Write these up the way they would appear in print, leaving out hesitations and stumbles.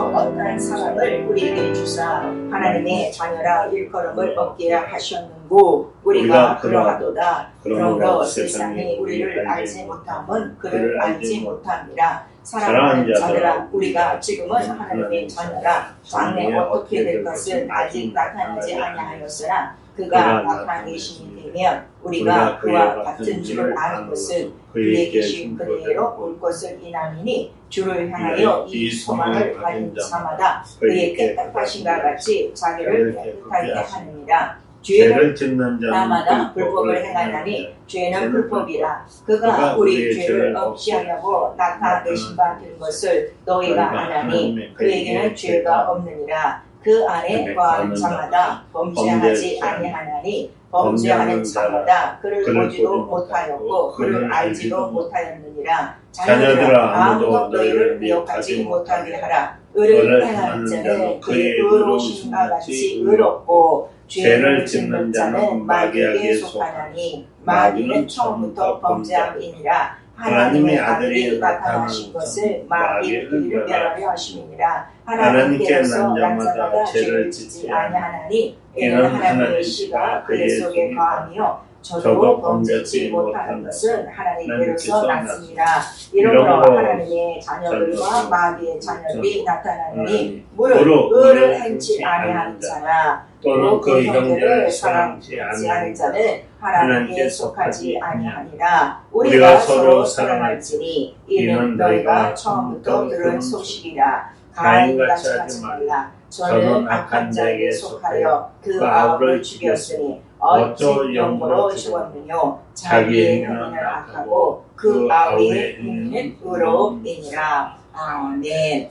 주께서 어떠한 상황을 우리에게 주사 하나님의 자녀라 일컬음을 얻게 하셨는고 우리가 그러하도다. 그러므로 세상이 우리를 알지 못함은 그를 알지 못함이라. 사랑하는 자들아, 우리가 지금은 하나님의 자녀라. 장래 어떻게 될 것은 아직 나타나지 아니하였으나 그가 나타내심이 되면 우리가 그와 같은 줄을 아는 것은 그에 계신 그대로 올 것을 인함이니 주를 향하여 이 소망을 가진 자마다 그의 깨끗하신가 같이 자기를 깨끗하게 하느니라. 죄를 짓는 자마다 불법을 행하나니 죄는 불법이라. 그가 우리 죄를 없이 하려고 나타내신 바 된 것을 너희가 아나니 그에게는 죄가 없느니라. 그 안에 거하는 자마다 범죄하지 아니하나니 범죄하는 자마다 그를 보지도 못하였고 그를 알지도 못하였느니라. 자녀들아, 아무도 너희를 미혹하지 못하게 하라. 의를 행하는 자는 그의 의로우신 바 같이 의롭고 죄를 짓는 자는 마귀에게 속하나니 마귀는 처음부터 범죄함이니라. 하나님의 아들이 나타나신 것을 마귀를 멸하려 하심이니라. 하나님께서 난 자마다 죄를 짓지 아니하나니 이는 하나님의 씨가 그의 속에 거하며 저도 범죄치 못하는 것은 하나님께로서 났습니다. 이러므로 하나님의 자녀들과 마귀의 자녀들이 나타나니 무릇 의를 행치 아니하는 자나 또는 그 형제를 사랑하지 않은 자는 하나님께 속하지 아니하니라. 우리가 서로 사랑할지니 이는 너희가 처음부터 들은 소식이라. 가인같이 하지 말라. 저는 악한 자에게 속하여 그 아우를 죽였으니 어찌 영으로 죽었느뇨. 자기의 행위는 악하고 그 아우의 행위는 의로움이니라. 아멘.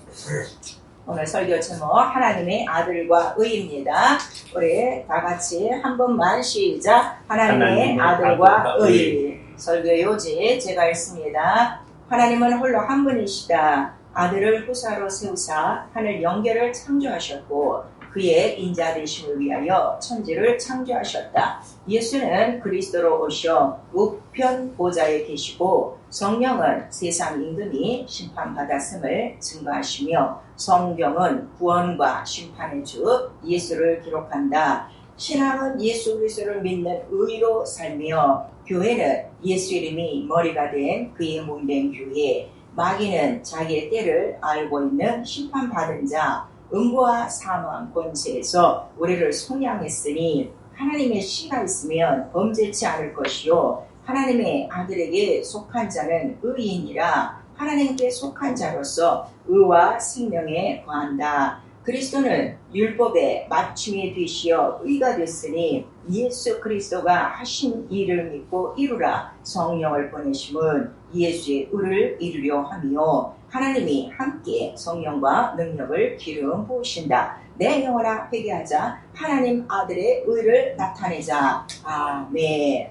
오늘 설교 제목 하나님의 아들과 의입니다. 우리 다 같이 한 번만 시작. 하나님의 아들과 의. 설교 요지 제가 읽습니다. 하나님은 홀로 한 분이시다. 아들을 후사로 세우사 하늘 영계를 창조하셨고 그의 인자되심을 위하여 천지를 창조하셨다. 예수는 그리스도로 오셔 우편 보좌에 계시고 성령은 세상 임금이 심판받았음을 증거하시며 성경은 구원과 심판의 주 예수를 기록한다. 신앙은 예수 그리스도를 믿는 의로 살며 교회는 예수 이름이 머리가 된 그의 몸된 교회. 마귀는 자기의 때를 알고 있는 심판받은 자 음부와 사망 권세에서 우리를 속량했으니 하나님의 씨가 있으면 범죄치 않을 것이요 하나님의 아들에게 속한 자는 의인이라. 하나님께 속한 자로서 의와 생명에 거한다. 그리스도는 율법의 맞춤이 되시어 의가 됐으니 예수 그리스도가 하신 일을 믿고 이루라. 성령을 보내심은 예수의 의를 이루려 하며 하나님이 함께 성령과 능력을 기름 부으신다. 내 영혼아 회개하자. 하나님 아들의 의를 나타내자. 아멘.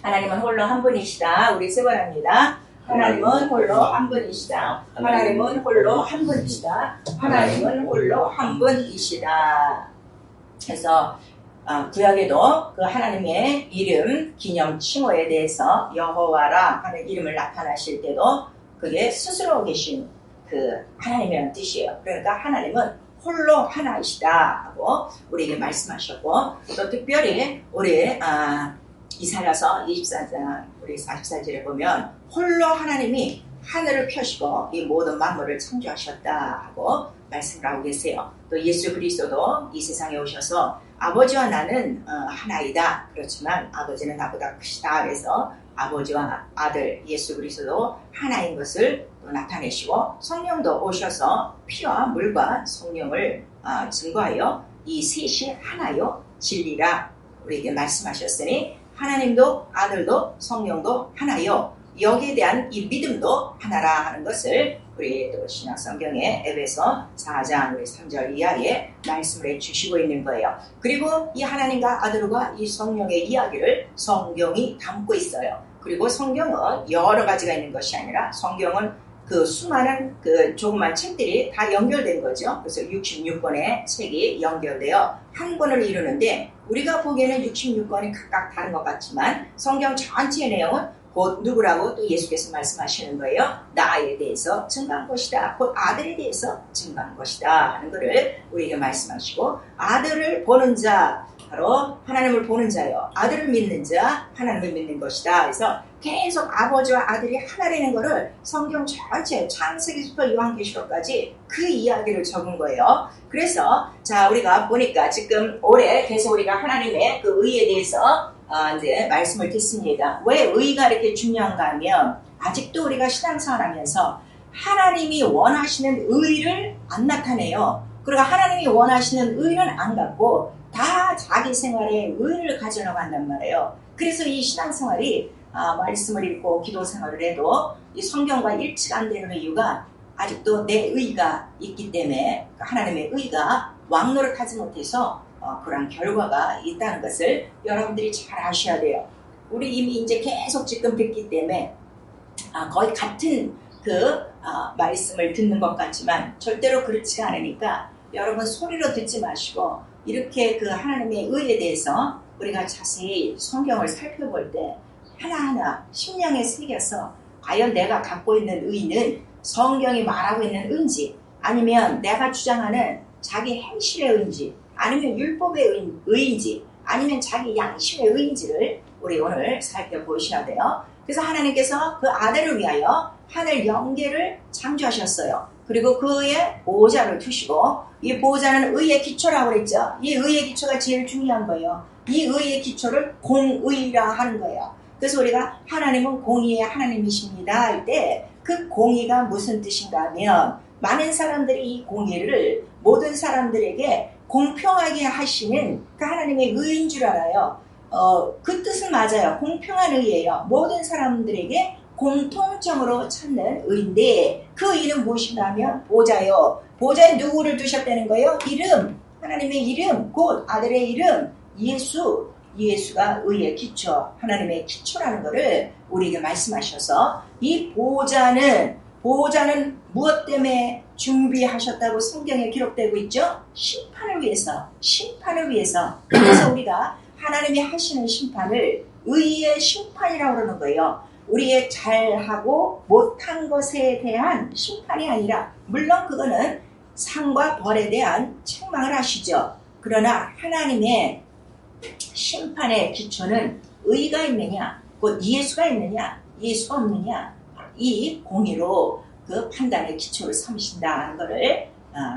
하나님은 홀로 한 분이시다. 우리 세 번 합니다. 하나님은 홀로 한 분이시다. 하나님은 홀로 한 분이시다. 하나님은 홀로 한 분이시다. 그래서 구약에도 그 하나님의 이름 기념 칭호에 대해서 여호와라 하는 이름을 나타나실 때도 그게 스스로 계신 그 하나님이라는 뜻이에요. 그러니까 하나님은 홀로 하나이시다 하고 우리에게 말씀하셨고 또 특별히 우리 이사야서 24장 우리 44절에 보면 홀로 하나님이 하늘을 펴시고 이 모든 만물을 창조하셨다 하고 말씀을 하고 계세요. 또 예수 그리스도도 이 세상에 오셔서 아버지와 나는 하나이다. 그렇지만 아버지는 나보다 크시다. 그래서 아버지와 아들 예수 그리스도도 하나인 것을 또 나타내시고 성령도 오셔서 피와 물과 성령을 증거하여 이 셋이 하나요 진리라 우리에게 말씀하셨으니 하나님도 아들도 성령도 하나요. 여기에 대한 이 믿음도 하나라 하는 것을 우리 또 신약 성경의 에베소 4장 3절 이하에 말씀을 해주시고 있는 거예요. 그리고 이 하나님과 아들과 이 성령의 이야기를 성경이 담고 있어요. 그리고 성경은 여러 가지가 있는 것이 아니라 성경은 그 수많은 그 조그만 책들이 다 연결된 거죠. 그래서 66권의 책이 연결되어 한 권을 이루는데 우리가 보기에는 66권이 각각 다른 것 같지만 성경 전체의 내용은 곧 누구라고 또 예수께서 말씀하시는 거예요. 나에 대해서 증거한 것이다. 곧 아들에 대해서 증거한 것이다 하는 것을 우리에게 말씀하시고, 아들을 보는 자 바로 하나님을 보는 자요, 아들을 믿는 자 하나님을 믿는 것이다. 그래서 계속 아버지와 아들이 하나라는 것을 성경 전체 창세기부터 요한계시록까지 그 이야기를 적은 거예요. 그래서 자, 우리가 보니까 지금 올해 계속 우리가 하나님의 그 의에 대해서 이제 말씀을 듣습니다. 왜 의가 이렇게 중요한가 하면, 아직도 우리가 신앙생활 하면서 하나님이 원하시는 의를 안 나타내요. 그리고 하나님이 원하시는 의는 안 갖고 다 자기 생활에 의를 가져려고 한단 말이에요. 그래서 이 신앙생활이 말씀을 읽고 기도 생활을 해도 이 성경과 일치가 안 되는 이유가, 아직도 내 의가 있기 때문에, 하나님의 의가 왕노릇하지 못해서 그런 결과가 있다는 것을 여러분들이 잘 아셔야 돼요. 우리 이미 이제 계속 지금 듣기 때문에 거의 같은 말씀을 듣는 것 같지만 절대로 그렇지가 않으니까 여러분 소리로 듣지 마시고, 이렇게 그 하나님의 의에 대해서 우리가 자세히 성경을 살펴볼 때 하나하나 심령에 새겨서, 과연 내가 갖고 있는 의는 성경이 말하고 있는 의인지, 아니면 내가 주장하는 자기 행실의 의인지, 아니면 율법의 의인지, 아니면 자기 양심의 의인지를 우리 오늘 살펴보셔야 돼요. 그래서 하나님께서 그 아들을 위하여 하늘 영계를 창조하셨어요. 그리고 그의 보호자를 두시고, 이 보호자는 의의 기초라고 그랬죠. 이 의의 기초가 제일 중요한 거예요. 이 의의 기초를 공의라 하는 거예요. 그래서 우리가 하나님은 공의의 하나님이십니다 할 때, 그 공의가 무슨 뜻인가 하면, 많은 사람들이 이 공의를 모든 사람들에게 공평하게 하시는 그 하나님의 의인 줄 알아요. 그 뜻은 맞아요. 공평한 의예요. 모든 사람들에게 공통점으로 찾는 의인데, 그 의는 무엇인가 하면 보좌요. 보좌에 누구를 두셨다는 거예요? 이름, 하나님의 이름, 곧 아들의 이름, 예수가 의의 기초, 하나님의 기초라는 것을 우리에게 말씀하셔서, 이 보좌는 무엇 때문에 준비하셨다고 성경에 기록되고 있죠? 심판을 위해서. 그래서 우리가 하나님이 하시는 심판을 의의 심판이라고 그러는 거예요. 우리의 잘하고 못한 것에 대한 심판이 아니라, 물론 그거는 상과 벌에 대한 책망을 하시죠. 그러나 하나님의 심판의 기초는 의가 있느냐, 곧 예수가 있느냐, 예수가 없느냐, 이 공의로 그 판단의 기초를 삼으신다는 것을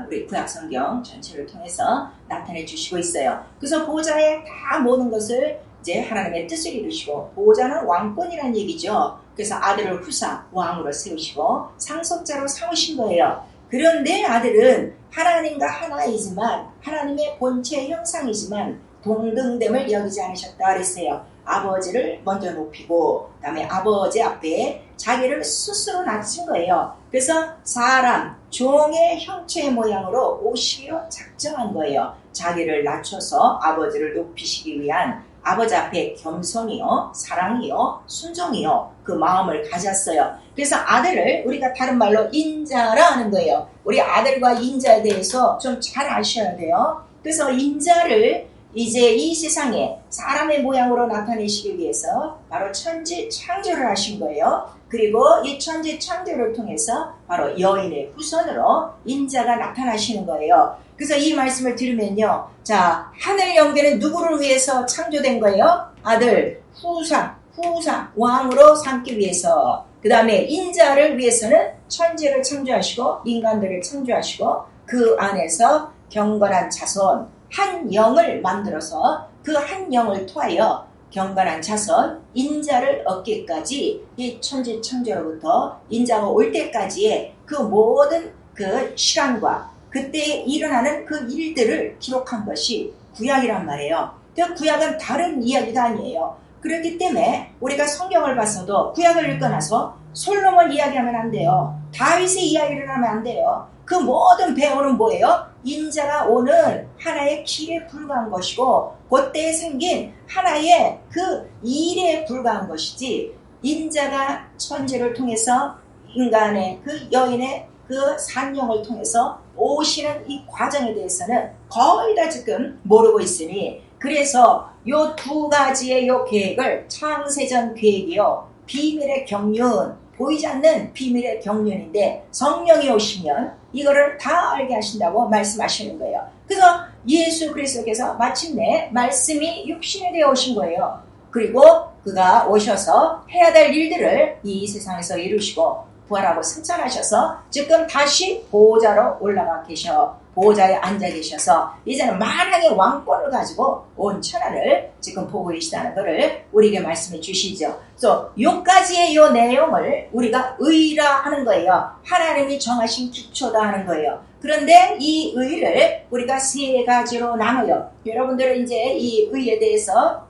우리 구약성경 전체를 통해서 나타내 주시고 있어요. 그래서 보좌에 다 모든 것을 이제 하나님의 뜻을 이루시고, 보좌는 왕권이라는 얘기죠. 그래서 아들을 후사 왕으로 세우시고 상속자로 삼으신 거예요. 그런데 아들은 하나님과 하나이지만, 하나님의 본체 형상이지만 동등됨을 여기지 않으셨다 그랬어요. 아버지를 먼저 높이고, 그 다음에 아버지 앞에 자기를 스스로 낮춘 거예요. 그래서 사람, 종의 형체의 모양으로 오시려 작정한 거예요. 자기를 낮춰서 아버지를 높이시기 위한 아버지 앞에 겸손이요, 사랑이요, 순종이요, 그 마음을 가졌어요. 그래서 아들을 우리가 다른 말로 인자라 하는 거예요. 우리 아들과 인자에 대해서 좀 잘 아셔야 돼요. 그래서 인자를 이제 이 세상에 사람의 모양으로 나타내시기 위해서 바로 천지 창조를 하신 거예요. 그리고 이 천지 창조를 통해서 바로 여인의 후손으로 인자가 나타나시는 거예요. 그래서 이 말씀을 들으면요, 자, 하늘 영계는 누구를 위해서 창조된 거예요? 아들, 후사, 왕으로 삼기 위해서. 그 다음에 인자를 위해서는 천지를 창조하시고 인간들을 창조하시고, 그 안에서 경건한 자손, 한 영을 만들어서 그 한 영을 통하여 경건한 자손, 인자를 얻기까지, 이 천지 창조로부터 인자가 올 때까지의 그 모든 그 시간과 그때 일어나는 그 일들을 기록한 것이 구약이란 말이에요. 그 구약은 다른 이야기가 아니에요. 그렇기 때문에 우리가 성경을 봤어도 구약을 읽고 나서 솔로몬 이야기하면 안 돼요. 다윗의 이야기를 하면 안 돼요. 그 모든 배우는 뭐예요? 인자가 오는 하나의 길에 불과한 것이고, 그때에 생긴 하나의 그 일에 불과한 것이지, 인자가 천지를 통해서 인간의 그 여인의 그 산영을 통해서 오시는 이 과정에 대해서는 거의 다 지금 모르고 있으니, 그래서 요 두 가지의 요 계획을 창세전 계획이요, 비밀의 경륜, 보이지 않는 비밀의 경륜인데 성령이 오시면 이거를 다 알게 하신다고 말씀하시는 거예요. 그래서 예수 그리스도께서 마침내 말씀이 육신이 되어 오신 거예요. 그리고 그가 오셔서 해야 될 일들을 이 세상에서 이루시고 부활하고 승천하셔서 지금 다시 보호자로 올라가 계셔 보호자에 앉아 계셔서 이제는 만왕의 왕권을 가지고 온 천하를 지금 보고 계시다는 것을 우리에게 말씀해 주시죠. 그래서 요까지의 요 내용을 우리가 의라 하는 거예요. 하나님이 정하신 기초다 하는 거예요. 그런데 이 의를 우리가 세 가지로 나눠요. 여러분들은 이제 이 의에 대해서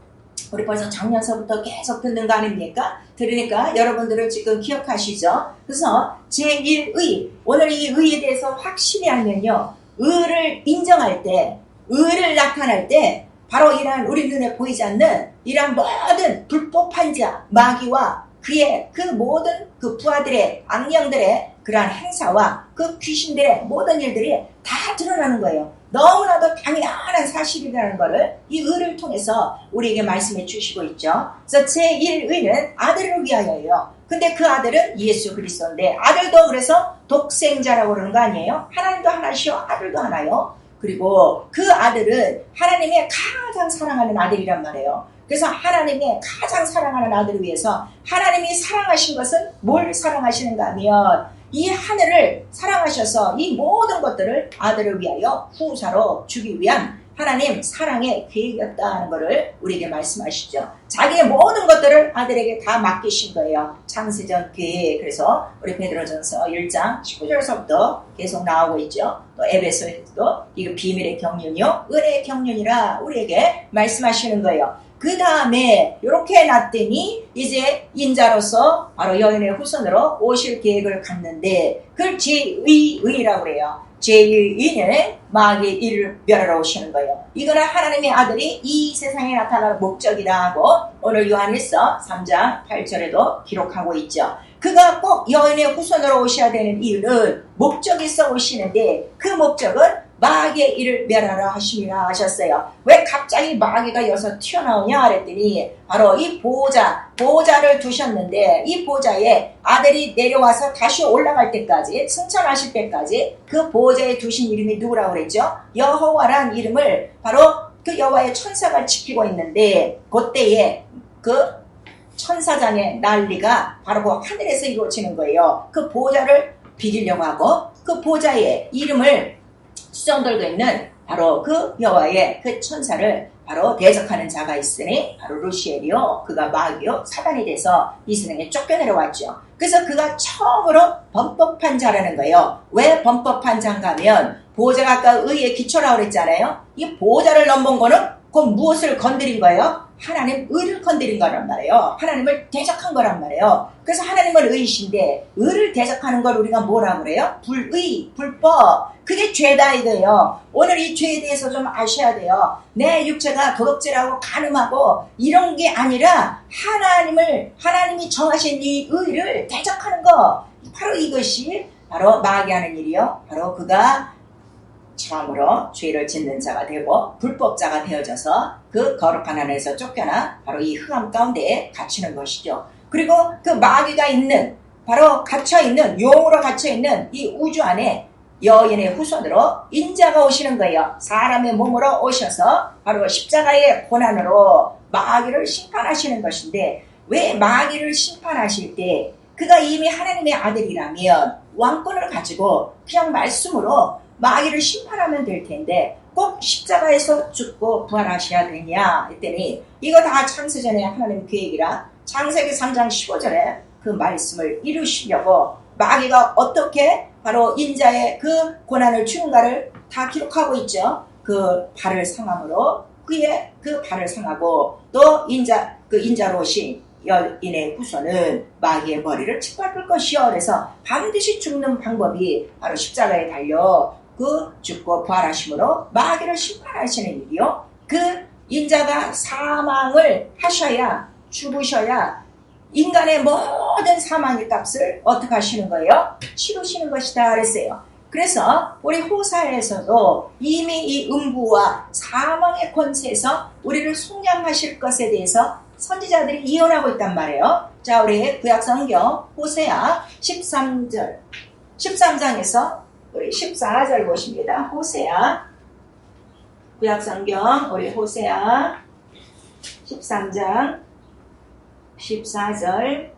우리 벌써 작년서부터 계속 듣는 거 아닙니까? 들으니까 여러분들은 지금 기억하시죠? 그래서 제1의, 오늘 이 의에 대해서 확실히 알면요. 의를 인정할 때, 의를 나타낼 때 바로 이러한 우리 눈에 보이지 않는 이러한 모든 불법한 자, 마귀와 그의 그 모든 그 부하들의 악령들의 그러한 행사와 그 귀신들의 모든 일들이 다 드러나는 거예요. 너무나도 당연한 사실이라는 것을 이 의를 통해서 우리에게 말씀해 주시고 있죠. 그래서 제1의는 아들을 위하여요. 근데 그 아들은 예수 그리스도인데 아들도 그래서 독생자라고 그러는 거 아니에요? 하나님도 하나시오 아들도 하나요. 그리고 그 아들은 하나님의 가장 사랑하는 아들이란 말이에요. 그래서 하나님의 가장 사랑하는 아들을 위해서 하나님이 사랑하신 것은 뭘 사랑하시는가 하면 이 하늘을 사랑하셔서 이 모든 것들을 아들을 위하여 후사로 주기 위한 하나님 사랑의 계획이었다는 것을 우리에게 말씀하시죠. 자기의 모든 것들을 아들에게 다 맡기신 거예요. 창세전 계획. 그래서 우리 베드로전서 1장 19절서부터 계속 나오고 있죠. 또 에베소에서도 이거 비밀의 경륜이요 은혜의 경륜이라 우리에게 말씀하시는 거예요. 그 다음에 이렇게 놨더니 이제 인자로서 바로 여인의 후손으로 오실 계획을 갖는데 그걸 제2의라고 그래요. 제1의는 마귀의 일을 멸하러 오시는 거예요. 이거는 하나님의 아들이 이 세상에 나타날 목적이라고 오늘 요한일서 3장 8절에도 기록하고 있죠. 그가 꼭 여인의 후손으로 오셔야 되는 이유는 목적이 있어 오시는데 그 목적은 마귀의 일을 멸하라 하심이라 하셨어요. 왜 갑자기 마귀가 여기서 튀어나오냐 그랬더니 바로 이 보호자를 두셨는데 이 보호자에 아들이 내려와서 다시 올라갈 때까지 승천하실 때까지 그 보호자에 두신 이름이 누구라고 그랬죠? 여호와란 이름을 바로 그 여호와의 천사가 지키고 있는데 그때에 그 천사장의 난리가 바로 그 하늘에서 이루어지는 거예요. 그 보호자를 비리려고 하고 그 보호자의 이름을 수정 들고 있는 바로 그 여호와의 그 천사를 바로 대적하는 자가 있으니 바로 루시엘이요. 그가 마귀요 사단이 돼서 이 세상에 쫓겨내려왔죠. 그래서 그가 처음으로 범법한 자라는 거예요. 왜 범법한 자인가 하면 보호자가 아까 의의 기초라고 그랬잖아요. 이 보호자를 넘본 거는 그 무엇을 건드린 거예요? 하나님 의를 건드린 거란 말이에요. 하나님을 대적한 거란 말이에요. 그래서 하나님은 의이신데 의를 대적하는 걸 우리가 뭐라고 그래요? 불의, 불법. 그게 죄다 이거예요. 오늘 이 죄에 대해서 좀 아셔야 돼요. 내 육체가 도덕질하고 간음하고 이런 게 아니라 하나님이 정하신 이 의를 대적하는 거. 바로 이것이 바로 마귀하는 일이요. 바로 그가 처음으로 죄를 짓는 자가 되고 불법자가 되어져서 그 거룩한 하늘에서 쫓겨나 바로 이 흑암 가운데에 갇히는 것이죠. 그리고 그 마귀가 있는 바로 갇혀있는 용으로 갇혀있는 이 우주 안에 여인의 후손으로 인자가 오시는 거예요. 사람의 몸으로 오셔서 바로 십자가의 고난으로 마귀를 심판하시는 것인데 왜 마귀를 심판하실 때 그가 이미 하나님의 아들이라면 왕권을 가지고 그냥 말씀으로 마귀를 심판하면 될 텐데 꼭 십자가에서 죽고 부활하셔야 되냐 했더니 이거 다 창세전에 하나님 계획이라 창세기 3장 15절에 그 말씀을 이루시려고 마귀가 어떻게 바로 인자의 그 고난을 주는가를 다 기록하고 있죠. 그 발을 상함으로 그의 그 발을 상하고 또 인자로 오신 여인의 후손은 마귀의 머리를 짓밟을 것이요. 그래서 반드시 죽는 방법이 바로 십자가에 달려 그 죽고 부활하심으로 마귀를 심판하시는 일이요. 그 인자가 사망을 하셔야 죽으셔야 인간의 모든 사망의 값을 어떻게 하시는 거예요? 치르시는 것이다 그랬어요. 그래서 우리 호사에서도 이미 이 음부와 사망의 권세에서 우리를 속량하실 것에 대해서 선지자들이 이혼하고 있단 말이에요. 자, 우리 구약성경 호세아 13장에서 우리 14절 보십니다. 호세아 구약성경 우리 호세아 13장 14절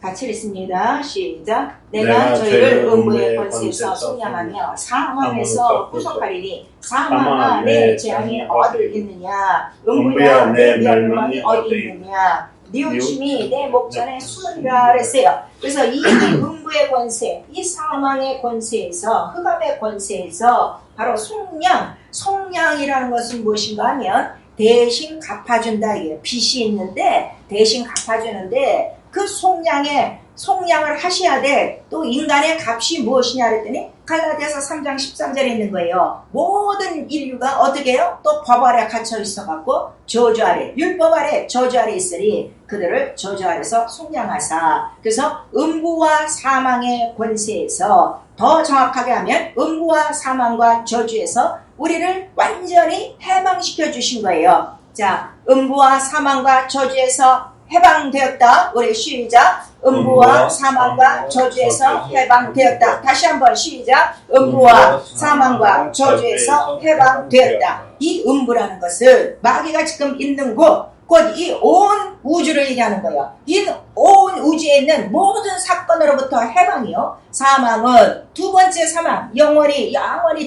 같이 읽습니다. 시작. 내가 저희를 음부의 권세에서 속량하며 사망에서 구속하리니 사망아 내 재앙이 어디 있느냐, 음부야 내 멸망이 어디 있느냐, 뉘우침이 내 목전에 숨으리라 그랬어요. 그래서 이 음부의 권세, 이 사망의 권세에서, 흑암의 권세에서 바로 속량이라는 것은 무엇인가 하면 대신 갚아준다. 이게 빚이 있는데 대신 갚아주는데, 그 속량을 하셔야 돼. 또 인간의 값이 무엇이냐 그랬더니 갈라디아서 3장 13절에 있는 거예요. 모든 인류가 어떻게 해요? 또 법 아래 갇혀 있어갖고 저주 아래, 율법 아래, 저주 아래 있으니 그들을 저주 아래서 속량하사. 그래서 음부와 사망의 권세에서, 더 정확하게 하면 음부와 사망과 저주에서 우리를 완전히 해방시켜 주신 거예요. 자, 음부와 사망과 저주에서 해방되었다. 우리 시작. 음부와 사망과 저주에서 해방되었다. 다시 한번 시작. 음부와 사망과 저주에서 해방되었다. 이 음부라는 것은 마귀가 지금 있는 곳, 곧 이 온 우주를 얘기하는 거예요. 이 온 우주에 있는 모든 사건으로부터 해방이요. 사망은 두 번째 사망, 영원히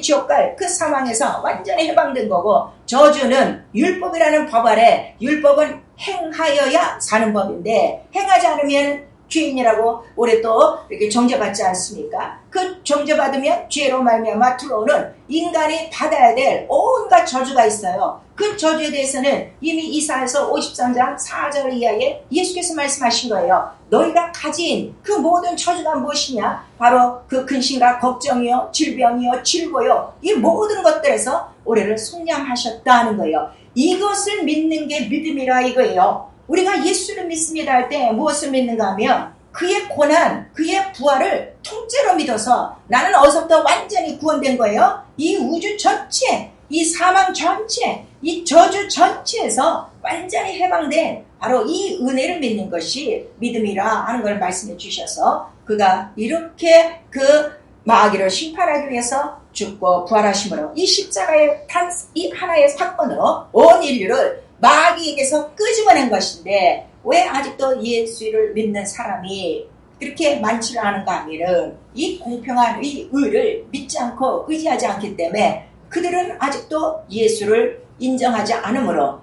지옥 갈 그 사망에서 완전히 해방된 거고, 저주는 율법이라는 법 아래, 율법은 행하여야 사는 법인데 행하지 않으면 죄인이라고 우리 또 이렇게 정죄받지 않습니까? 그 정죄받으면 죄로 말미암아 들어오는 인간이 받아야 될 온갖 저주가 있어요. 그 저주에 대해서는 이미 이사야서 53장 4절 이하에 예수께서 말씀하신 거예요. 너희가 가진 그 모든 저주가 무엇이냐? 바로 그 근심과 걱정이요, 질병이요, 질고요, 이 모든 것들에서 우리를 속량하셨다는 거예요. 이것을 믿는 게 믿음이라 이거예요. 우리가 예수를 믿습니다 할 때 무엇을 믿는가 하면 그의 고난, 그의 부활을 통째로 믿어서 나는 어디서부터 완전히 구원된 거예요. 이 우주 전체, 이 사망 전체, 이 저주 전체에서 완전히 해방된 바로 이 은혜를 믿는 것이 믿음이라 하는 걸 말씀해 주셔서, 그가 이렇게 그 마귀를 심판하기 위해서 죽고 부활하심으로 이 십자가의 이 하나의 사건으로 온 인류를 마귀에게서 끄집어낸 것인데, 왜 아직도 예수를 믿는 사람이 그렇게 많지를 않은가 하면은 이 공평한 이 의를 믿지 않고 의지하지 않기 때문에 그들은 아직도 예수를 인정하지 않으므로,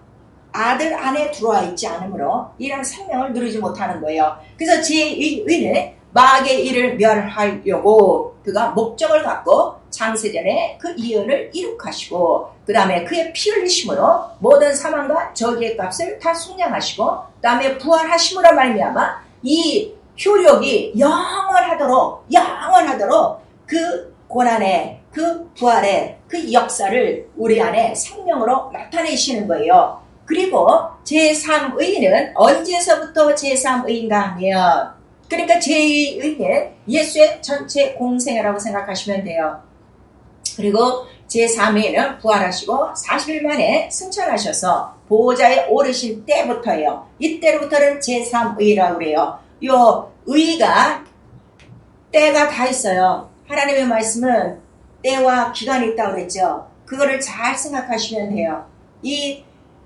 아들 안에 들어와 있지 않으므로 이런 생명을 누리지 못하는 거예요. 그래서 제2의는 마귀의 일을 멸하려고 그가 목적을 갖고 창세전에 그 이언을 이룩하시고, 그 다음에 그의 피 흘리심으로 모든 사망과 저주의 값을 다 속량하시고, 그 다음에 부활하심으로 말미암아 이 효력이 영원하도록 그 고난의, 그 부활의 그 역사를 우리 안에 생명으로 나타내시는 거예요. 그리고 제3의는 언제서부터 제3의인가 하면, 그러니까 제2의는 예수의 전체 공생애라고 생각하시면 돼요. 그리고 제3의는 부활하시고 40일 만에 승천하셔서 보호자에 오르신 때부터예요. 이때로부터는 제3의라고 그래요. 요 의가 때가 다 있어요. 하나님의 말씀은 때와 기간이 있다고 그랬죠. 그거를 잘 생각하시면 돼요. 이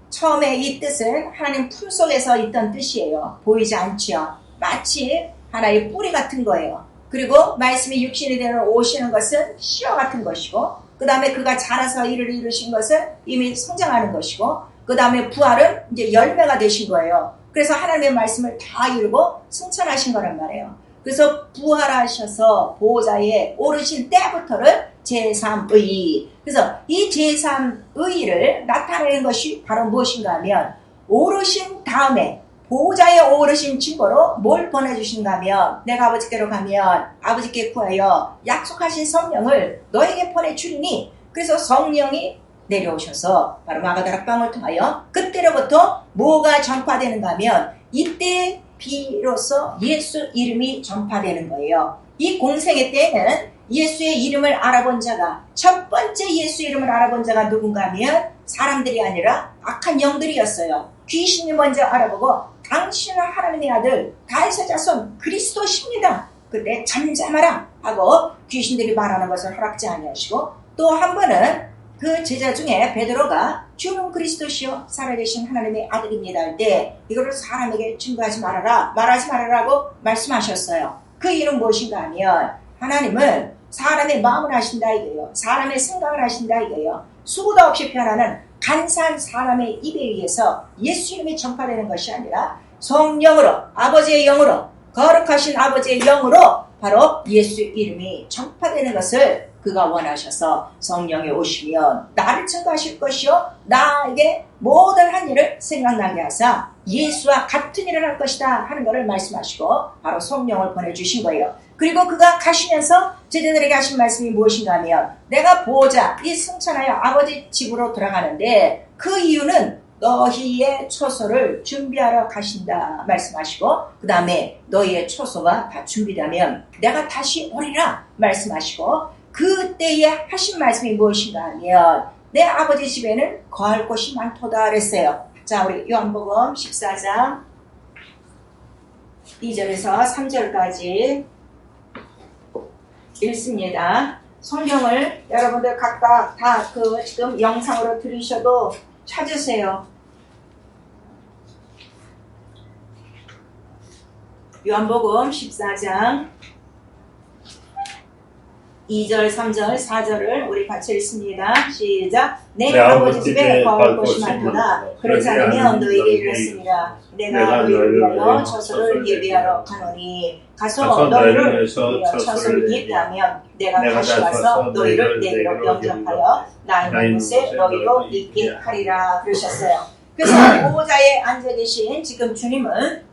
처음에 이 뜻은 하나님 품속에서 있던 뜻이에요. 보이지 않죠. 마치 하나의 뿌리 같은 거예요. 그리고 말씀이 육신이 되어 오시는 것은 씨와 같은 것이고, 그 다음에 그가 자라서 일을 이루신 것은 이미 성장하는 것이고, 그 다음에 부활은 이제 열매가 되신 거예요. 그래서 하나님의 말씀을 다 이루고 승천하신 거란 말이에요. 그래서 부활하셔서 보호자에 오르신 때부터를 제3의. 그래서 이 제3의를 나타내는 것이 바로 무엇인가 하면, 오르신 다음에 보호자에 오르신 증거로 뭘 보내주신가 하면, 내가 아버지께로 가면 아버지께 구하여 약속하신 성령을 너에게 보내주리니, 그래서 성령이 내려오셔서 바로 마가다락방을 통하여 그때로부터 뭐가 전파되는가 하면, 이때 비로소 예수 이름이 전파되는 거예요. 이 공생애 때에는 예수의 이름을 알아본 자가, 첫 번째 예수 이름을 알아본 자가 누군가 하면 사람들이 아니라 악한 영들이었어요. 귀신이 먼저 알아보고 당신은 하나님의 아들 다윗의 자손 그리스도십니다. 그때 잠잠하라 하고 귀신들이 말하는 것을 허락지 아니하시고, 또 한 번은 그 제자 중에 베드로가 주는 그리스도시요 살아계신 하나님의 아들입니다 할 때 이거를 사람에게 증거하지 말아라, 말하지 말아라고 말씀하셨어요. 그 이유는 무엇인가 하면 하나님은 사람의 마음을 하신다 이거예요. 사람의 생각을 하신다 이거예요. 수고도 없이 변하는 간사한 사람의 입에 의해서 예수 이름이 전파되는 것이 아니라 성령으로, 아버지의 영으로, 거룩하신 아버지의 영으로 바로 예수 이름이 전파되는 것을 그가 원하셔서 성령이 오시면 나를 증거하실 것이요 나에게 모든 한 일을 생각나게 하사 예수와 같은 일을 할 것이다 하는 것을 말씀하시고 바로 성령을 보내주신 거예요. 그리고 그가 가시면서 제자들에게 하신 말씀이 무엇인가 하면 내가 보호자 이 승천하여 아버지 집으로 돌아가는데 그 이유는 너희의 처소를 준비하러 가신다 말씀하시고, 그 다음에 너희의 처소가 다 준비되면 내가 다시 오리라 말씀하시고, 그때에 하신 말씀이 무엇인가 하면 내 아버지 집에는 거할 곳이 많도다 그랬어요. 자, 우리 요한복음 14장 2절에서 3절까지 읽습니다. 성경을 여러분들 각각 다 지금 영상으로 들으셔도 찾으세요. 요한복음 14장 2절, 3절, 4절을 우리 같이 읽습니다. 시작. 내 아버지 집에 거할 곳이 많도다. 그렇지 않으면 너희에게 이르렀으리라. 내가 너희를 위하여 처소를 예비하러 가노니 가서 너희를 위하여 처소를 예비하면 내가 다시 와서 너희를 내게로 영접하여 나 있는 곳에 너희도 있게 하리라 그러셨어요. 그래서 보호자에 앉아 계신 지금 주님은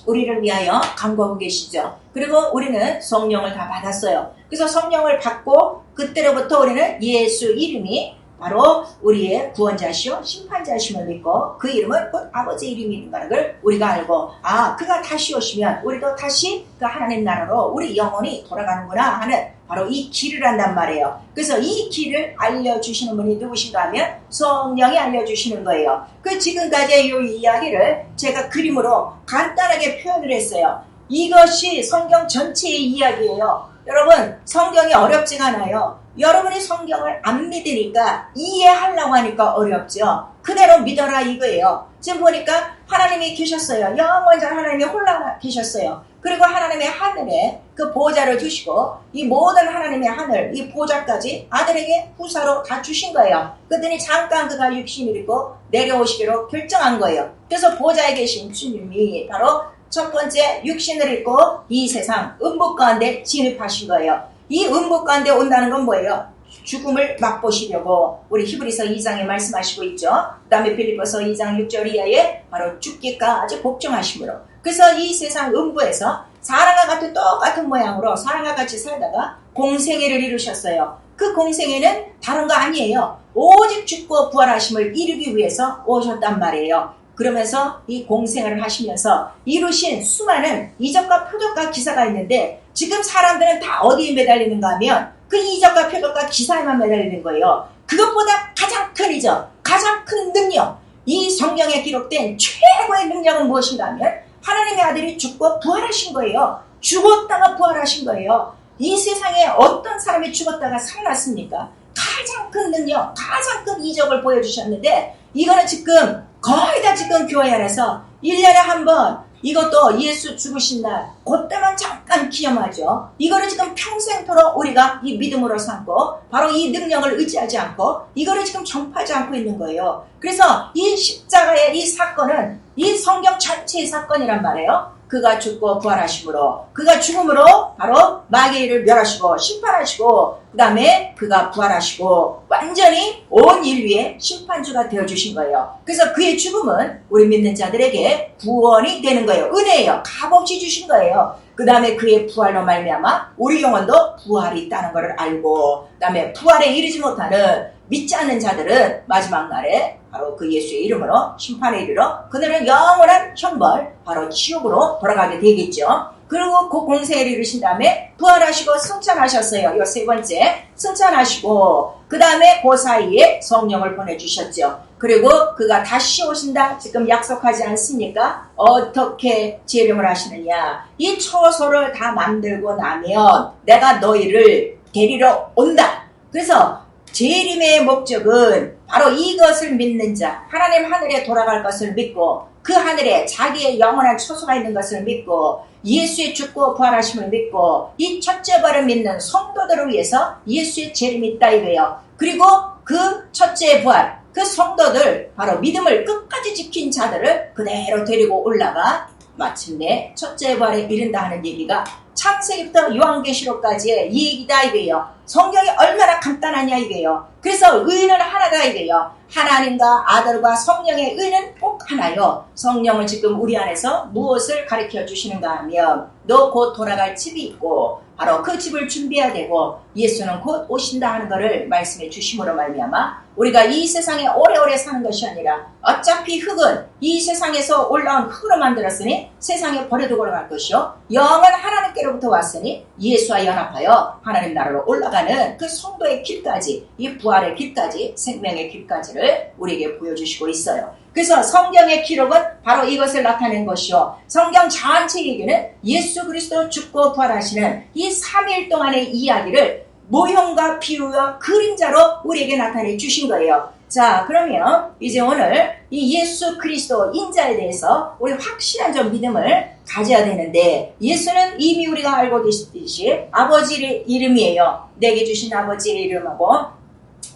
우리를 위하여 간구하고 계시죠. 그리고 우리는 성령을 다 받았어요. 그래서 성령을 받고 그때로부터 우리는 예수 이름이 바로 우리의 구원자시오 심판자심을 믿고 그 이름은 곧 아버지 이름인 것을 우리가 알고, 그가 다시 오시면 우리도 다시 그 하나님 나라로 우리 영혼이 돌아가는구나 하는 바로 이 길을 한단 말이에요. 그래서 이 길을 알려주시는 분이 누구신가 하면 성령이 알려주시는 거예요. 그 지금까지의 이 이야기를 제가 그림으로 간단하게 표현을 했어요. 이것이 성경 전체의 이야기예요. 여러분, 성경이 어렵지가 않아요. 여러분이 성경을 안 믿으니까 이해하려고 하니까 어렵죠. 그대로 믿어라 이거예요. 지금 보니까 하나님이 계셨어요. 영원전 하나님이 홀라 계셨어요. 그리고 하나님의 하늘에 그 보좌를 주시고 이 모든 하나님의 하늘, 이 보좌까지 아들에게 후사로 다 주신 거예요. 그랬더니 잠깐 그가 육신을 입고 내려오시기로 결정한 거예요. 그래서 보좌에 계신 주님이 바로 첫 번째 육신을 입고 이 세상 음부 가운데 진입하신 거예요. 이 음부 가운데 온다는 건 뭐예요? 죽음을 맛보시려고 우리 히브리서 2장에 말씀하시고 있죠. 그 다음에 빌립보서 2장 6절 이하에 바로 죽기까지 복종하심으로. 그래서 이 세상 음부에서 사람과 같은 똑같은 모양으로 사람과 같이 살다가 공생애를 이루셨어요. 그 공생애는 다른 거 아니에요. 오직 죽고 부활하심을 이루기 위해서 오셨단 말이에요. 그러면서 이 공생애를 하시면서 이루신 수많은 이적과 표적과 기사가 있는데 지금 사람들은 다 어디에 매달리는가 하면 그 이적과 표적과 기사에만 매달리는 거예요. 그것보다 가장 큰 이적, 가장 큰 능력, 이 성경에 기록된 최고의 능력은 무엇인가 하면 하나님의 아들이 죽고 부활하신 거예요. 죽었다가 부활하신 거예요. 이 세상에 어떤 사람이 죽었다가 살아났습니까? 가장 큰 능력, 가장 큰 이적을 보여주셨는데 이거는 지금 거의 다 지금 교회 안에서 1년에 한 번 이것도 예수 죽으신 날 그때만 잠깐 기념하죠. 이거를 지금 평생토록 우리가 이 믿음으로 삼고 바로 이 능력을 의지하지 않고 이거를 지금 전파하지 않고 있는 거예요. 그래서 이 십자가의 이 사건은 이 성경 전체의 사건이란 말이에요. 그가 죽고 부활하심으로, 그가 죽음으로 바로 마귀를 멸하시고 심판하시고 그 다음에 그가 부활하시고 완전히 온 인류의 심판주가 되어주신 거예요. 그래서 그의 죽음은 우리 믿는 자들에게 구원이 되는 거예요. 은혜예요. 값없이 주신 거예요. 그 다음에 그의 부활로 말미암아 우리 영혼도 부활이 있다는 것을 알고 그 다음에 부활에 이르지 못하는 믿지 않는 자들은 마지막 날에 바로 그 예수의 이름으로 심판에 이르러 그들은 영원한 형벌 바로 지옥으로 돌아가게 되겠죠. 그리고 그 공생애를 이루신 다음에 부활하시고 승천하셨어요. 이 세 번째 승천하시고 그 다음에 그 사이에 성령을 보내주셨죠. 그리고 그가 다시 오신다 지금 약속하지 않습니까? 어떻게 재림을 하시느냐? 이 처소를 다 만들고 나면 내가 너희를 데리러 온다. 그래서 재림의 목적은 바로 이것을 믿는 자, 하나님 하늘에 돌아갈 것을 믿고 그 하늘에 자기의 영원한 처소가 있는 것을 믿고 예수의 죽고 부활하심을 믿고 이 첫째 부활을 믿는 성도들을 위해서 예수의 재림이 있다 이거예요. 그리고 그 첫째 부활, 그 성도들, 바로 믿음을 끝까지 지킨 자들을 그대로 데리고 올라가 마침내 첫째 부활에 이른다 하는 얘기가 창세기부터 요한계시록까지의 얘기다 이거예요. 성경이 얼마나 간단하냐 이거예요. 그래서 의는 하나다 이거예요. 하나님과 아들과 성령의 의는 꼭 하나요. 성령은 지금 우리 안에서 무엇을 가르쳐 주시는가 하면 너 곧 돌아갈 집이 있고 바로 그 집을 준비해야 되고 예수는 곧 오신다 하는 것을 말씀해 주심으로 말미암아 우리가 이 세상에 오래오래 사는 것이 아니라 어차피 흙은 이 세상에서 올라온 흙으로 만들었으니 세상에 버려두고 갈 것이요 영은 하나님께로부터 왔으니 예수와 연합하여 하나님 나라로 올라가는 그 성도의 길까지 이 부활의 길까지 생명의 길까지를 우리에게 보여주시고 있어요. 그래서 성경의 기록은 바로 이것을 나타낸 것이요. 성경 전체 얘기는 예수 그리스도 죽고 부활하시는 이 3일 동안의 이야기를 모형과 비유와 그림자로 우리에게 나타내 주신 거예요. 자, 그러면 이제 오늘 이 예수 그리스도 인자에 대해서 우리 확실한 좀 믿음을 가져야 되는데 예수는 이미 우리가 알고 계시듯이 아버지의 이름이에요. 내게 주신 아버지의 이름하고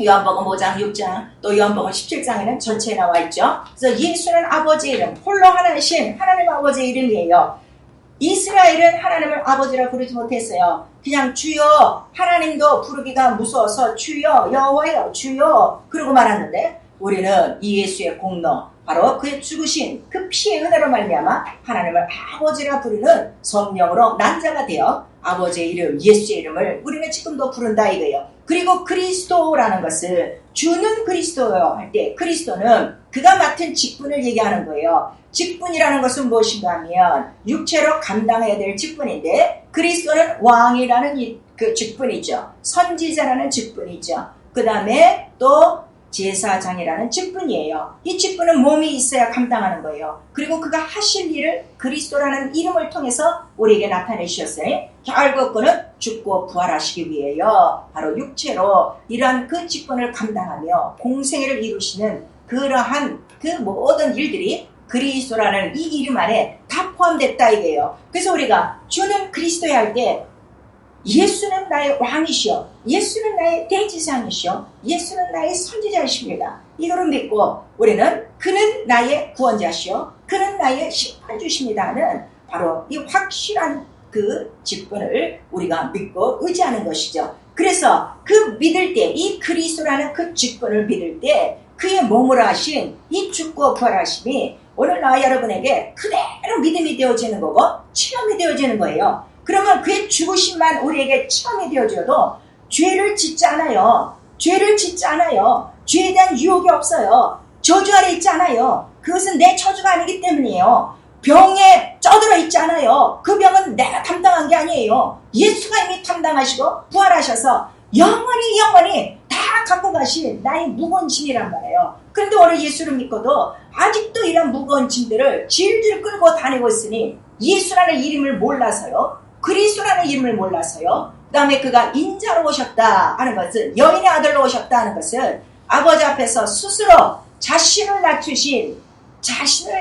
요한복음 5장 6장 또 요한복음 17장에는 전체에 나와 있죠. 그래서 예수는 아버지의 이름, 홀로 하나이신 하나님 아버지의 이름이에요. 이스라엘은 하나님을 아버지라 부르지 못했어요. 그냥 주여, 하나님도 부르기가 무서워서 주여, 여호와여, 주여 그러고 말았는데 우리는 이 예수의 공로, 바로 그의 죽으신 그 피의 은혜로 말미암아 하나님을 아버지라 부르는 성령으로 난자가 되어 아버지의 이름, 예수의 이름을 우리는 지금도 부른다 이거예요. 그리고 그리스도라는 것을 주는 그리스도요 할 때 그리스도는 그가 맡은 직분을 얘기하는 거예요. 직분이라는 것은 무엇인가 하면 육체로 감당해야 될 직분인데 그리스도는 왕이라는 그 직분이죠. 선지자라는 직분이죠. 그 다음에 또 제사장이라는 직분이에요. 이 직분은 몸이 있어야 감당하는 거예요. 그리고 그가 하실 일을 그리스도라는 이름을 통해서 우리에게 나타내주셨어요. 결국 그는 죽고 부활하시기 위해요. 바로 육체로 이러한 그 직분을 감당하며 공생애를 이루시는 그러한 그 모든 일들이 그리스도라는 이 이름 안에 다 포함됐다 이게요. 그래서 우리가 주는 그리스도야 할 때 예수는 나의 왕이시여, 예수는 나의 대지상이시여, 예수는 나의 선지자이십니다. 이거를 믿고 우리는 그는 나의 구원자시여, 그는 나의 심판주십니다 하는 바로 이 확실한 그 직분을 우리가 믿고 의지하는 것이죠. 그래서 그 믿을 때, 이 그리스도라는 그 직분을 믿을 때 그의 몸으로 하신 이 죽고 부활하심이 오늘 나와 여러분에게 그대로 믿음이 되어지는 거고 체험이 되어지는 거예요. 그러면 그의 죽으심만 우리에게 체험이 되어져도 죄를 짓지 않아요. 죄를 짓지 않아요. 죄에 대한 유혹이 없어요. 저주 아래 있지 않아요. 그것은 내 저주가 아니기 때문이에요. 병에 쩌들어 있지 않아요. 그 병은 내가 담당한 게 아니에요. 예수가 이미 담당하시고 부활하셔서 영원히 다 갖고 가신 나의 무거운 짐이란 말이에요. 그런데 오늘 예수를 믿고도 아직도 이런 무거운 짐들을 질질 끌고 다니고 있으니 예수라는 이름을 몰라서요. 그리스도라는 이름을 몰라서요. 그 다음에 그가 인자로 오셨다 하는 것은, 여인의 아들로 오셨다 하는 것은 아버지 앞에서 스스로 자신을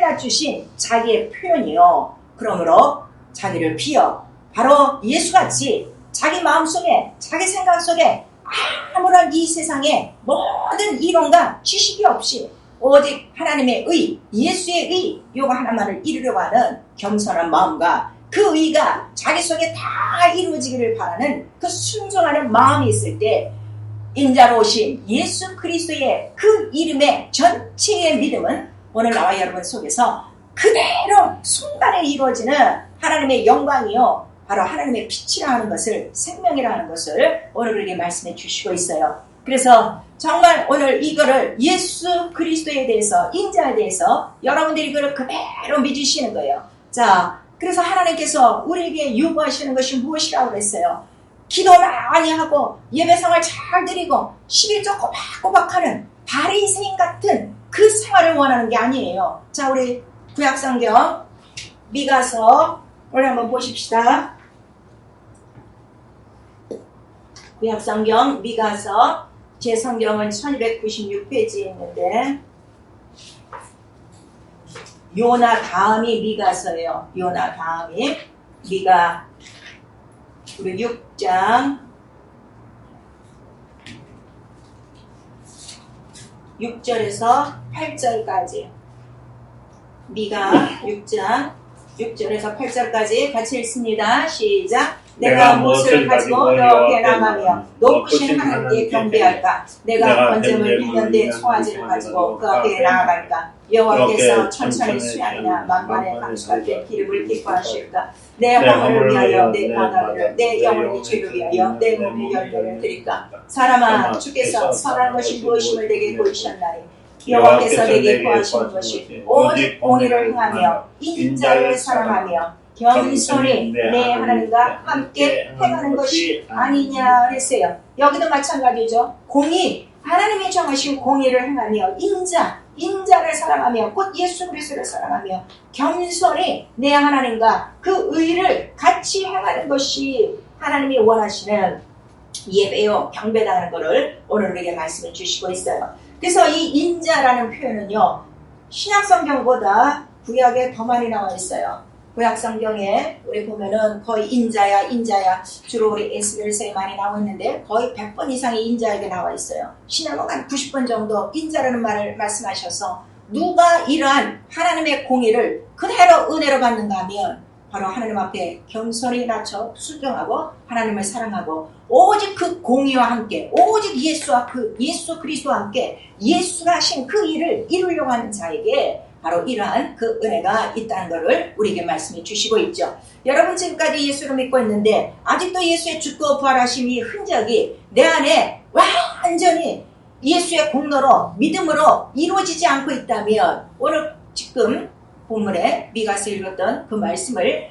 낮추신 자기의 표현이요. 그러므로 자기를 비어 바로 예수같이 자기 마음속에 자기 생각 속에 아무런 이 세상에 모든 이론과 지식이 없이 오직 하나님의 의, 예수의 의 요거 하나만을 이루려고 하는 겸손한 마음과 그 의가 자기 속에 다 이루어지기를 바라는 그 순종하는 마음이 있을 때 인자로 오신 예수 그리스도의 그 이름의 전체의 믿음은 오늘 나와 여러분 속에서 그대로 순간에 이루어지는 하나님의 영광이요, 바로 하나님의 빛이라 하는 것을, 생명이라 하는 것을 오늘 우리에게 말씀해 주시고 있어요. 그래서 정말 오늘 이거를 예수 그리스도에 대해서, 인자에 대해서 여러분들이 이걸 그대로 믿으시는 거예요. 자, 그래서 하나님께서 우리에게 요구하시는 것이 무엇이라고 그랬어요? 기도 많이 하고 예배상을 잘 드리고 11조 꼬박꼬박하는 바리새인 같은 그 생활을 원하는 게 아니에요. 자, 우리 구약성경 미가서 오늘 한번 보십시다. 구약성경 미가서, 제 성경은 1296페이지에 있는데 요나 다음이 미가서예요. 요나 다음이 미가, 우리 6장 6절에서 8절까지, 미가 6장 6절에서 8절까지 같이 읽습니다. 시작. 내가 무엇을 가지고 여호와께 나가며 높으신 하나님께 경배할까? 내가 번제물 1년 된 송아지를 가지고 그 앞에 나아갈까? 여호와께서 천천히 수양이나 만만의 강수같은 기름을 기뻐하실까? 내 허물을 위하여 내 권하를, 내 영혼의 죄를 위하여 내 몸의 열매를 드릴까? 사람아, 주께서 선한 것이 무엇임을 내게 보이셨나니 여호와께서 내게 구하시는 것이 오직 공의를 행하며 인자를 사랑하며 겸손히 내 하나님과 함께 행하는 것이 아니냐 그랬어요. 여기도 마찬가지죠. 공의, 하나님이 정하신 공의를 행하며 인자를 사랑하며 곧 예수 그리스도를 사랑하며 겸손히 내 하나님과 그 의를 같이 행하는 것이 하나님이 원하시는 예배요, 경배당하는 것을 오늘 우리에게 말씀을 주시고 있어요. 그래서 이 인자라는 표현은요, 신약성경보다 구약에 더 많이 나와 있어요. 구약성경에 우리 보면은 거의 인자야 주로 우리 에스겔서에 많이 나와 있는데 거의 100번 이상이 인자에게 나와 있어요. 신약은 한 90번 정도 인자라는 말을 말씀하셔서 누가 이러한 하나님의 공의를 그대로 은혜로 받는가 하면 바로 하나님 앞에 겸손히 낮춰 순종하고 하나님을 사랑하고 오직 그 공의와 함께 오직 예수 그리스도와 함께 예수가 하신 그 일을 이루려고 하는 자에게 바로 이러한 그 은혜가 있다는 것을 우리에게 말씀해 주시고 있죠. 여러분 지금까지 예수를 믿고 있는데 아직도 예수의 죽고 부활하심이 흔적이 내 안에 완전히 예수의 공로로 믿음으로 이루어지지 않고 있다면 오늘 지금 본문에 미가서 읽었던 그 말씀을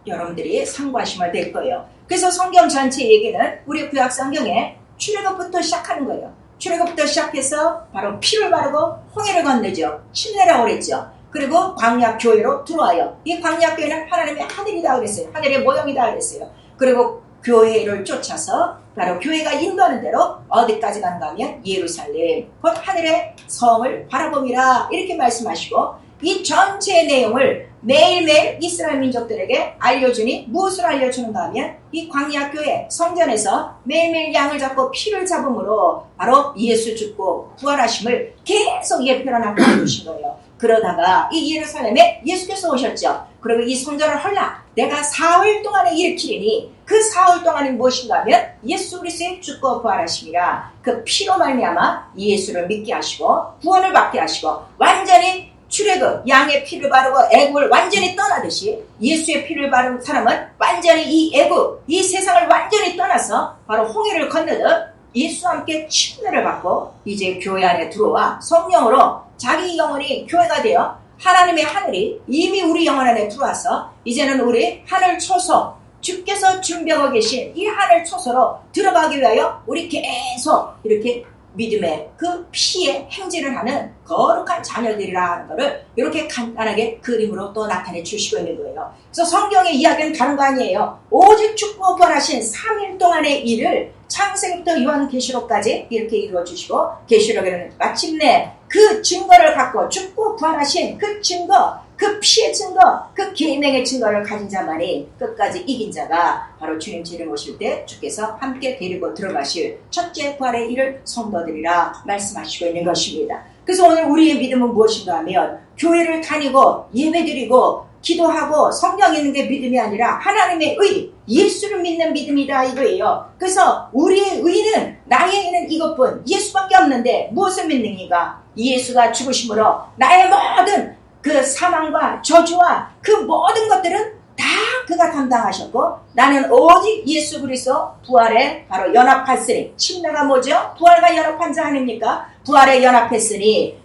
여러분들이 상고하시면 될 거예요. 그래서 성경 전체 얘기는 우리 구약 성경에 출애굽부터 시작하는 거예요. 출애굽부터 시작해서 바로 피를 바르고 홍해를 건너죠. 침례라고 그랬죠. 그리고 광야 교회로 들어와요. 이 광야 교회는 하나님의 하늘이다 그랬어요. 하늘의 모형이다 그랬어요. 그리고 교회를 쫓아서 바로 교회가 인도하는 대로 어디까지 가는가 하면 예루살렘 곧 하늘의 성을 바라봄이라 이렇게 말씀하시고 이 전체의 내용을 매일매일 이스라엘 민족들에게 알려주니 무엇을 알려주는가 하면 이 광야교회 성전에서 매일매일 양을 잡고 피를 잡음으로 바로 예수 죽고 부활하심을 계속 예표로 나타내주신 거예요. 그러다가 이 예루살렘에 예수께서 오셨죠. 그리고 이 성전을 헐라 내가 사흘 동안에 일으키리니 그 사흘 동안이 무엇인가 하면 예수 그리스도의 죽고 부활하심이라 그 피로 말미암아 예수를 믿게 하시고 구원을 받게 하시고 완전히 출애굽 양의 피를 바르고 애굽을 완전히 떠나듯이 예수의 피를 바른 사람은 완전히 이 애굽 이 세상을 완전히 떠나서 바로 홍해를 건너듯 예수와 함께 침례를 받고 이제 교회 안에 들어와 성령으로 자기 영혼이 교회가 되어 하나님의 하늘이 이미 우리 영혼 안에 들어와서 이제는 우리 하늘 초소 주께서 준비하고 계신 이 하늘 초소로 들어가기 위하여 우리 계속 이렇게 믿음의 그 피의 행진을 하는 거룩한 자녀들이라는 것을 이렇게 간단하게 그림으로 또 나타내 주시고 있는 거예요. 그래서 성경의 이야기는 다른 거 아니에요. 오직 죽고 부활하신 3일 동안의 일을 창세기부터 요한계시록까지 이렇게 이루어 주시고 계시록에는 마침내 그 증거를 갖고 죽고 부활하신 그 증거 그 피의 증거, 그 계명의 증거를 가진 자만이 끝까지 이긴 자가 바로 주님 재림 오실 때 주께서 함께 데리고 들어가실 첫째 부활의 일을 성도들이라 말씀하시고 있는 것입니다. 그래서 오늘 우리의 믿음은 무엇인가 하면 교회를 다니고 예배드리고 기도하고 성경 읽는 게 믿음이 아니라 하나님의 의, 예수를 믿는 믿음이다 이거예요. 그래서 우리의 의는 나의 의는 이것뿐 예수밖에 없는데 무엇을 믿는가? 예수가 죽으심으로 나의 모든 그 사망과 저주와 그 모든 것들은 다 그가 담당하셨고 나는 오직 예수 그리스도 부활에 바로 연합했으니 침례가 뭐죠? 부활과 연합한 자 아닙니까? 부활에 연합했으니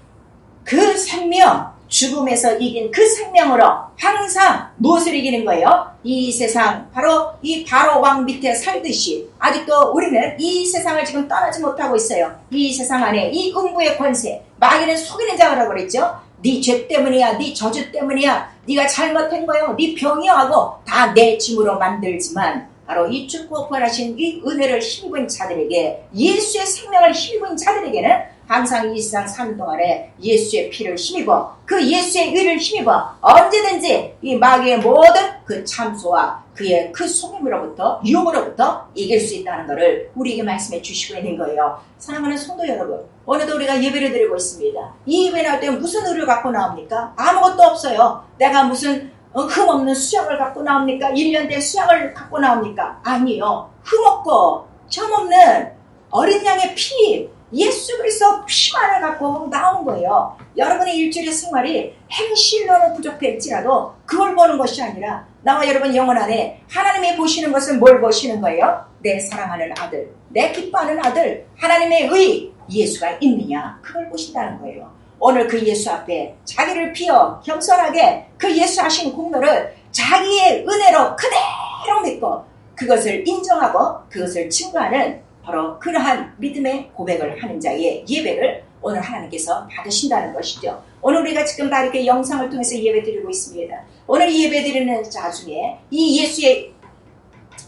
그 생명 죽음에서 이긴 그 생명으로 항상 무엇을 이기는 거예요? 이 세상 바로 이 바로 왕 밑에 살듯이 아직도 우리는 이 세상을 지금 떠나지 못하고 있어요. 이 세상 안에 이 음부의 권세 마귀는 속이는 자라고 그랬죠. 네 죄 때문이야, 네 저주 때문이야, 네가 잘못한 거요, 네 병이야 하고 다 내 짐으로 만들지만 바로 이 죽고 부활하신 이 은혜를 힘입은 자들에게, 예수의 생명을 힘입은 자들에게는 항상 이 세상 사는 동안에 예수의 피를 힘입어, 그 예수의 의를 힘입어 언제든지 이 마귀의 모든 그 참소와 그의 그 속임으로부터, 유혹으로부터 이길 수 있다는 것을 우리에게 말씀해 주시고 있는 거예요. 사랑하는 성도 여러분, 오늘도 우리가 예배를 드리고 있습니다. 이 예배 나올 때 무슨 의를 갖고 나옵니까? 아무것도 없어요. 내가 무슨 흠없는 수양을 갖고 나옵니까? 1년 된 수양을 갖고 나옵니까? 아니요. 흠없고 점없는 어린 양의 피, 예수 그리스도 피만을 갖고 나온 거예요. 여러분의 일주일의 생활이 행실로는 부족할지라도 그걸 보는 것이 아니라 나와 여러분 영혼 안에 하나님이 보시는 것은 뭘 보시는 거예요? 내 사랑하는 아들, 내 기뻐하는 아들, 하나님의 의, 예수가 있느냐, 그걸 보신다는 거예요. 오늘 그 예수 앞에 자기를 피어 겸손하게 그 예수 하신 공로를 자기의 은혜로 그대로 믿고 그것을 인정하고 그것을 증거하는 바로 그러한 믿음의 고백을 하는 자의 예배를 오늘 하나님께서 받으신다는 것이죠. 오늘 우리가 지금 다 이렇게 영상을 통해서 예배 드리고 있습니다. 오늘 예배 드리는 자 중에 이 예수의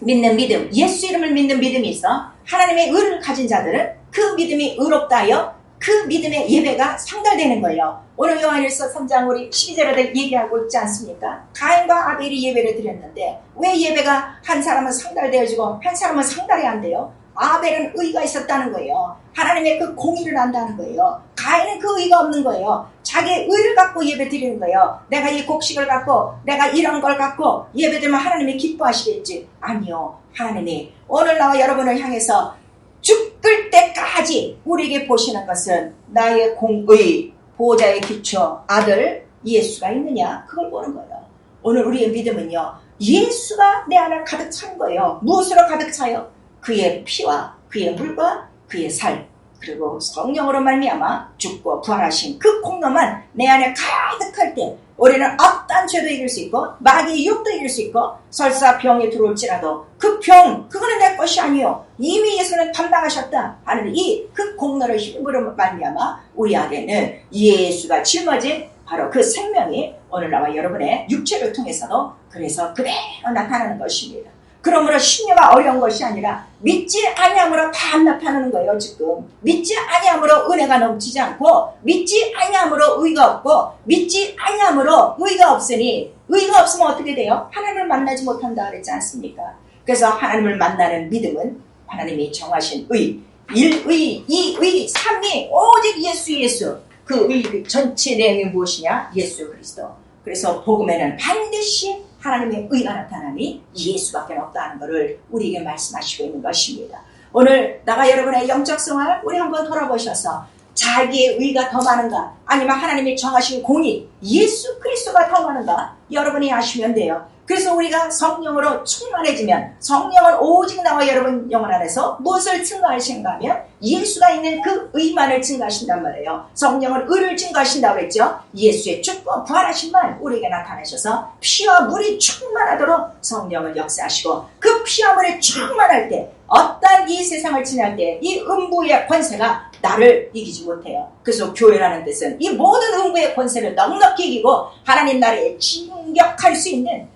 믿는 믿음, 예수 이름을 믿는 믿음이 있어 하나님의 의를 가진 자들은 그 믿음이 의롭다 하여 그 믿음의 예배가 상달되는 거예요. 오늘 요한일서 3장 우리 12절에 얘기하고 있지 않습니까? 가인과 아벨이 예배를 드렸는데 왜 예배가 한 사람은 상달되어지고 한 사람은 상달이 안 돼요? 아벨은 의가 있었다는 거예요. 하나님의 그 공의를 안다는 거예요. 가인은 그 의가 없는 거예요. 자기의 의를 갖고 예배 드리는 거예요. 내가 이 곡식을 갖고 내가 이런 걸 갖고 예배 드리면 하나님이 기뻐하시겠지? 아니요. 하나님이 오늘 나와 여러분을 향해서 죽을 때까지 우리에게 보시는 것은 나의 공의, 보호자의 기초, 아들 예수가 있느냐, 그걸 보는 거예요. 오늘 우리의 믿음은요, 예수가 내 안에 가득 찬 거예요. 무엇으로 가득 차요? 그의 피와 그의 물과 그의 살, 그리고 성령으로 말미암아 죽고 부활하신 그 공로만 내 안에 가득할 때 우리는 어떤 죄도 이길 수 있고 마귀의 유혹도 이길 수 있고 설사 병이 들어올지라도 그 병, 그거는 내 것이 아니요, 이미 예수는 담당하셨다 하는 이 그 공로를 힘으로 말미암아 우리 안에는 예수가 짊어진 바로 그 생명이 오늘 나와 여러분의 육체를 통해서도 그래서 그대로 나타나는 것입니다. 그러므로 신뢰가 어려운 것이 아니라 믿지 아니함으로 다 나타나는 거예요. 지금 믿지 아니함으로 은혜가 넘치지 않고, 믿지 아니함으로 의가 없고, 믿지 아니함으로 의가 없으니, 의가 없으면 어떻게 돼요? 하나님을 만나지 못한다 그랬지 않습니까? 그래서 하나님을 만나는 믿음은 하나님이 정하신 의, 1의, 2의, 3의 오직 예수, 그 의 전체 내용이 무엇이냐? 예수 그리스도. 그래서 복음에는 반드시 하나님의 의가 나타나니 예수밖에 없다는 것을 우리에게 말씀하시고 있는 것입니다. 오늘 나가 여러분의 영적 생활 우리 한번 돌아보셔서 자기의 의가 더 많은가, 아니면 하나님이 정하신 공의 예수 그리스도가 더 많은가 여러분이 아시면 돼요. 그래서 우리가 성령으로 충만해지면 성령은 오직 나와 여러분 영혼 안에서 무엇을 증거하신가 하면 예수가 있는 그 의만을 증거하신단 말이에요. 성령은 의를 증거하신다고 했죠. 예수의 죽고 부활하신만 우리에게 나타나셔서 피와 물이 충만하도록 성령을 역사하시고, 그 피와 물이 충만할 때 어떤 이 세상을 지날 때 이 음부의 권세가 나를 이기지 못해요. 그래서 교회라는 뜻은 이 모든 음부의 권세를 넉넉히 이기고 하나님 나라에 진격할 수 있는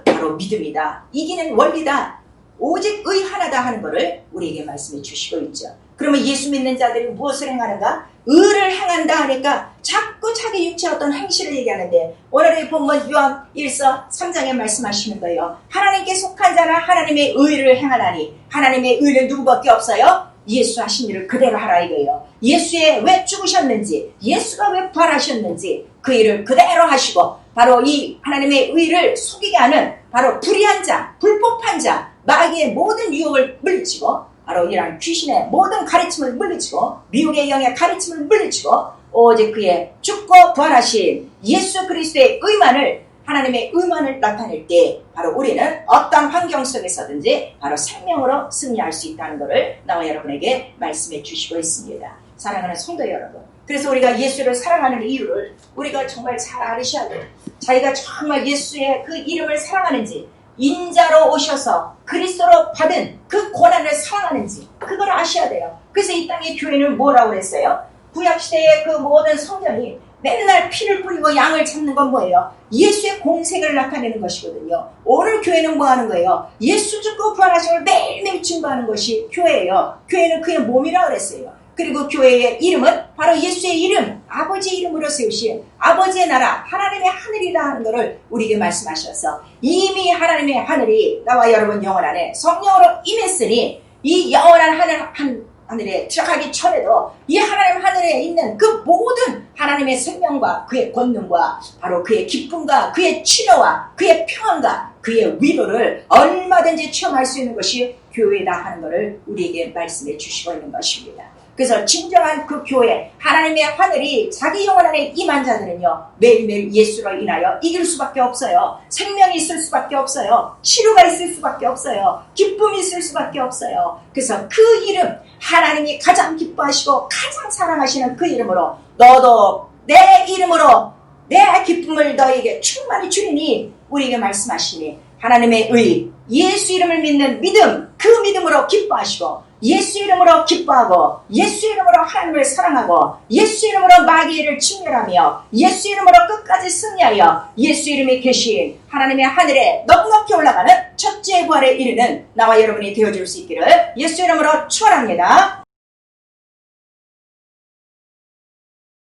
바로 믿음이다. 이기는 원리다. 오직 의 하나다 하는 것을 우리에게 말씀해 주시고 있죠. 그러면 예수 믿는 자들이 무엇을 행하는가? 의를 행한다 하니까 자꾸 자기 육체의 어떤 행실을 얘기하는데, 오늘의 본문 요한 1서 3장에 말씀하시는 거예요. 하나님께 속한 자는 하나님의 의를 행하나니, 하나님의 의는 누구밖에 없어요? 예수 하신 일을 그대로 하라 이거예요. 예수에 왜 죽으셨는지, 예수가 왜 부활하셨는지 그 일을 그대로 하시고, 바로 이 하나님의 의를 속이게 하는 바로 불의한 자, 불법한 자, 마귀의 모든 유혹을 물리치고, 바로 이러한 귀신의 모든 가르침을 물리치고, 미혹의 영의 가르침을 물리치고, 오직 그의 죽고 부활하신 예수 그리스도의 의만을, 하나님의 의만을 나타낼 때 바로 우리는 어떤 환경 속에서든지 바로 생명으로 승리할 수 있다는 것을 나와 여러분에게 말씀해 주시고 있습니다. 사랑하는 성도 여러분, 그래서 우리가 예수를 사랑하는 이유를 우리가 정말 잘 알으셔야 돼요. 자기가 정말 예수의 그 이름을 사랑하는지, 인자로 오셔서 그리스도로 받은 그 고난을 사랑하는지 그걸 아셔야 돼요. 그래서 이 땅의 교회는 뭐라고 그랬어요? 구약시대의 그 모든 성전이 맨날 피를 뿌리고 양을 잡는 건 뭐예요? 예수의 공생을 나타내는 것이거든요. 오늘 교회는 뭐 하는 거예요? 예수 죽고 부활하신 걸 매일매일 증거하는 것이 교회예요. 교회는 그의 몸이라고 그랬어요. 그리고 교회의 이름은 바로 예수의 이름, 아버지의 이름으로 세우신 아버지의 나라, 하나님의 하늘이라 하는 것을 우리에게 말씀하셔서 이미 하나님의 하늘이 나와 여러분 영혼 안에 성령으로 임했으니 이 영원한 하늘에 들어가기 전에도 이 하나님 하늘에 있는 그 모든 하나님의 생명과 그의 권능과 바로 그의 기쁨과 그의 치료와 그의 평안과 그의 위로를 얼마든지 체험할 수 있는 것이 교회다 하는 것을 우리에게 말씀해 주시고 있는 것입니다. 그래서 진정한 그 교회, 하나님의 하늘이 자기 영혼 안에 임한 자들은요, 매일매일 예수로 인하여 이길 수밖에 없어요. 생명이 있을 수밖에 없어요. 치료가 있을 수밖에 없어요. 기쁨이 있을 수밖에 없어요. 그래서 그 이름, 하나님이 가장 기뻐하시고 가장 사랑하시는 그 이름으로 너도 내 이름으로 내 기쁨을 너에게 충만히 주리니 우리에게 말씀하시니 하나님의 의, 예수 이름을 믿는 믿음, 그 믿음으로 기뻐하시고 예수 이름으로 기뻐하고 예수 이름으로 하나님을 사랑하고 예수 이름으로 마귀를 진멸하며 예수 이름으로 끝까지 승리하여 예수 이름이 계신 하나님의 하늘에 넉넉히 올라가는 첫째 부활에 이르는 나와 여러분이 되어줄 수 있기를 예수 이름으로 축원합니다.